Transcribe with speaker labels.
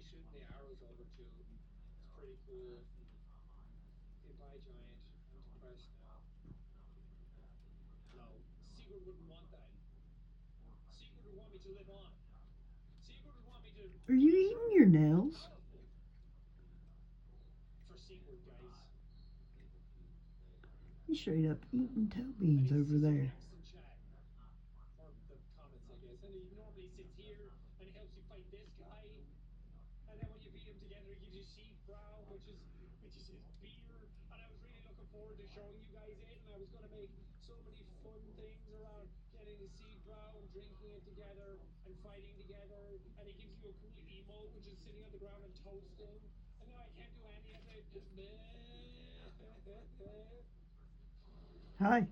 Speaker 1: shooting the arrows over to. It's pretty cool. Goodbye, giant. I'm depressed now. No, Sigurd wouldn't want that. Sigurd would want me to live on. Sigurd would want me to
Speaker 2: Are
Speaker 1: be
Speaker 2: you eating your
Speaker 1: strong and
Speaker 2: nails?
Speaker 1: powerful. For Sigurd, guys.
Speaker 2: He's straight up eating toe
Speaker 1: I
Speaker 2: beans
Speaker 1: need to
Speaker 2: over
Speaker 1: see some
Speaker 2: there.
Speaker 1: likes in chat. Or the comments, I guess. And he normally sits here and helps you fight this guy. And then when you beat him together, he gives you Seed Brow, which is his beer. And I was really looking forward to showing you guys it. And I was going to make so many fun things around getting the Seed Brow and drinking it together and fighting together. And he gives you a cool emote, which is sitting on the ground and toasting. And now I can't do any of it.
Speaker 2: Hi.